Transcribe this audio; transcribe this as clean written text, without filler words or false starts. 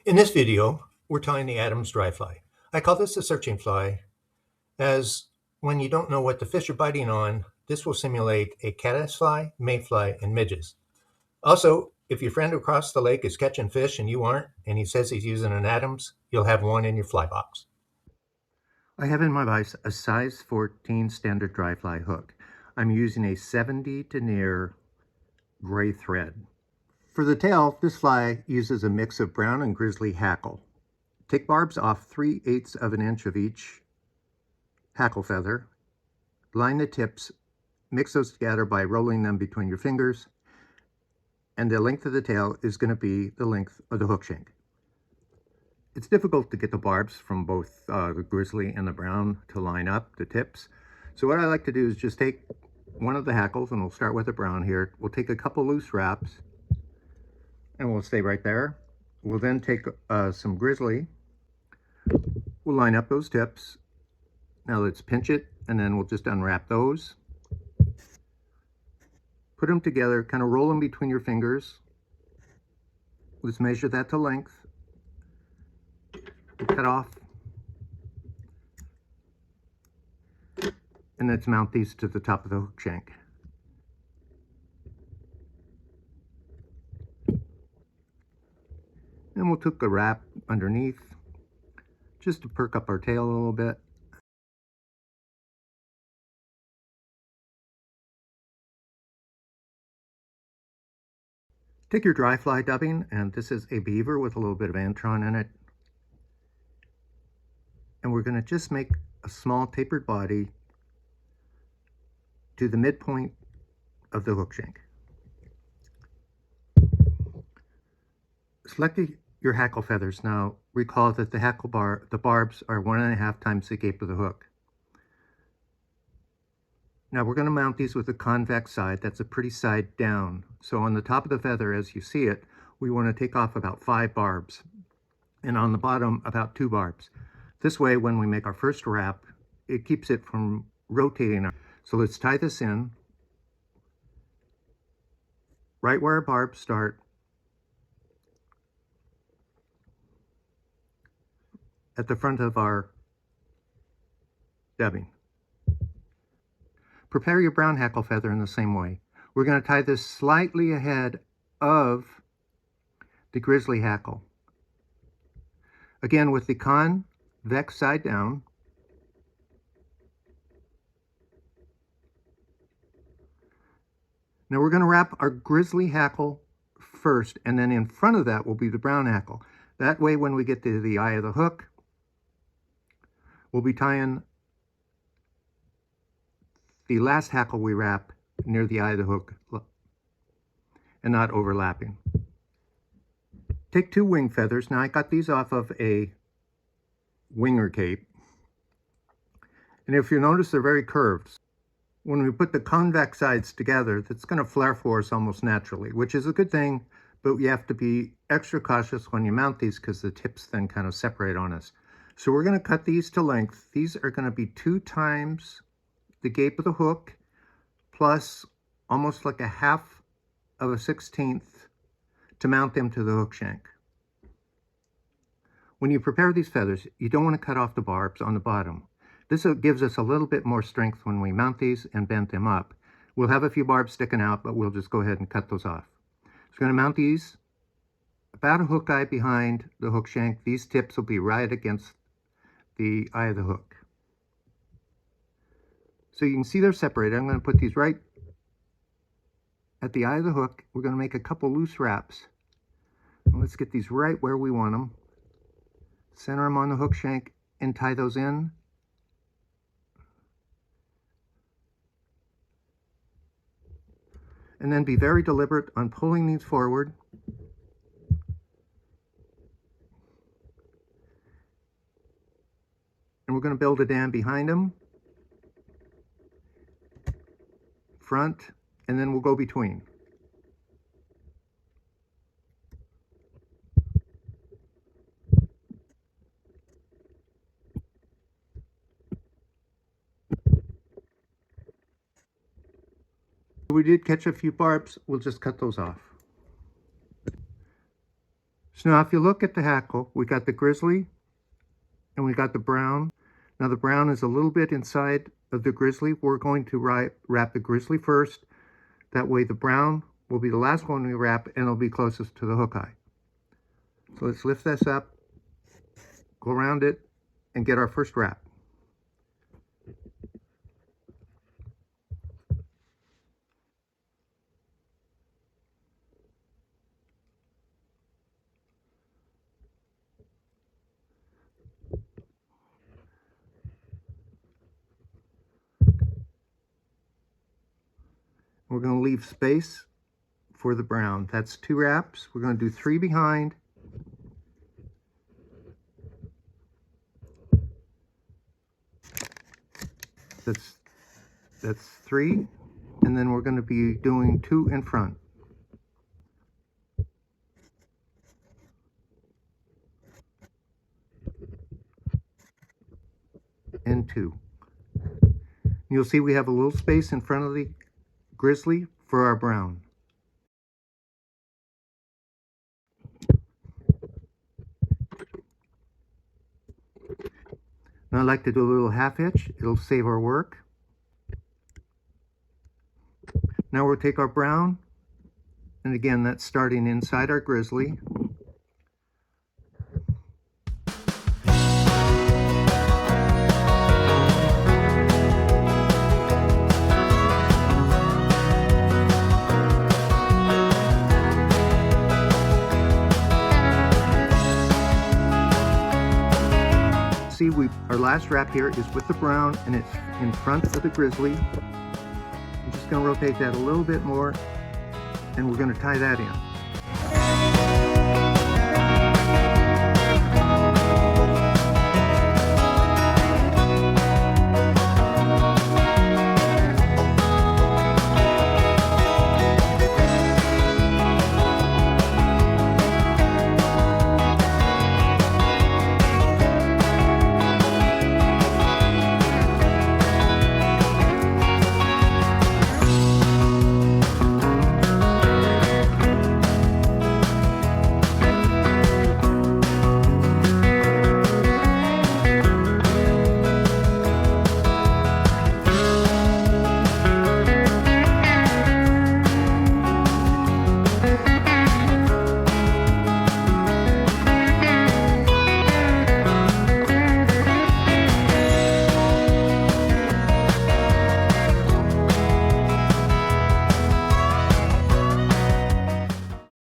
In this video, we're tying the Adams dry fly. I call this a searching fly, as when you don't know what the fish are biting on, this will simulate a caddisfly, mayfly, and midges. Also, if your friend across the lake is catching fish and you aren't, and he says he's using an Adams, you'll have one in your fly box. I have in my vise a size 14 standard dry fly hook. I'm using a 70 denier gray thread. For the tail, this fly uses a mix of brown and grizzly hackle. Take barbs off 3/8 of an inch of each hackle feather. Line the tips, mix those together by rolling them between your fingers, and the length of the tail is going to be the length of the hook shank. It's difficult to get the barbs from both the grizzly and the brown to line up the tips. So what I like to do is just take one of the hackles, and we'll start with the brown here. We'll take a couple loose wraps, and we'll stay right there. We'll then take some grizzly. We'll line up those tips. Now let's pinch it, and then we'll just unwrap those. Put them together, kind of roll them between your fingers. Let's measure that to length. We'll cut off. And let's mount these to the top of the hook shank. And we'll take a wrap underneath, just to perk up our tail a little bit. Take your dry fly dubbing, and this is a beaver with a little bit of antron in it. And we're going to just make a small tapered body to the midpoint of the hook shank. Select your hackle feathers. Now recall that the barbs are 1.5 times the gape of the hook. Now we're going to mount these with a convex side. That's a pretty side down. So on the top of the feather, as you see it, we want to take off about 5 barbs, and on the bottom about 2 barbs. This way, when we make our first wrap, it keeps it from rotating. So let's tie this in right where our barbs start, at the front of our dubbing. Prepare your brown hackle feather in the same way. We're going to tie this slightly ahead of the grizzly hackle. Again, with the convex side down. Now we're going to wrap our grizzly hackle first, and then in front of that will be the brown hackle. That way, when we get to the eye of the hook, we'll be tying the last hackle we wrap near the eye of the hook and not overlapping. Take 2 wing feathers. Now I got these off of a winger cape. And if you notice, they're very curved. When we put the convex sides together, that's going to flare for us almost naturally, which is a good thing, but you have to be extra cautious when you mount these because the tips then kind of separate on us. So we're going to cut these to length. These are going to be 2 times the gape of the hook, plus almost like 1/2 of a 16th to mount them to the hook shank. When you prepare these feathers, you don't want to cut off the barbs on the bottom. This gives us a little bit more strength when we mount these and bend them up. We'll have a few barbs sticking out, but we'll just go ahead and cut those off. So we're going to mount these about a hook eye behind the hook shank. These tips will be right against the eye of the hook. So you can see they're separated. I'm going to put these right at the eye of the hook. We're going to make a couple loose wraps. And let's get these right where we want them. Center them on the hook shank and tie those in. And then be very deliberate on pulling these forward. And we're going to build a dam behind them, front, and then we'll go between. We did catch a few barbs. We'll just cut those off. So now if you look at the hackle, we got the grizzly and we got the brown. Now the brown is a little bit inside of the grizzly. We're going to wrap the grizzly first. That way the brown will be the last one we wrap and it'll be closest to the hook eye. So let's lift this up, go around it, and get our first wrap. We're going to leave space for the brown. That's 2 wraps. We're going to do 3 behind. That's 3, and then we're going to be doing 2 in front. And 2. You'll see we have a little space in front of the grizzly for our brown. Now I like to do a little half hitch. It'll save our work. Now we'll take our brown, and again that's starting inside our grizzly. See, our last wrap here is with the brown and it's in front of the grizzly. I'm just going to rotate that a little bit more and we're going to tie that in.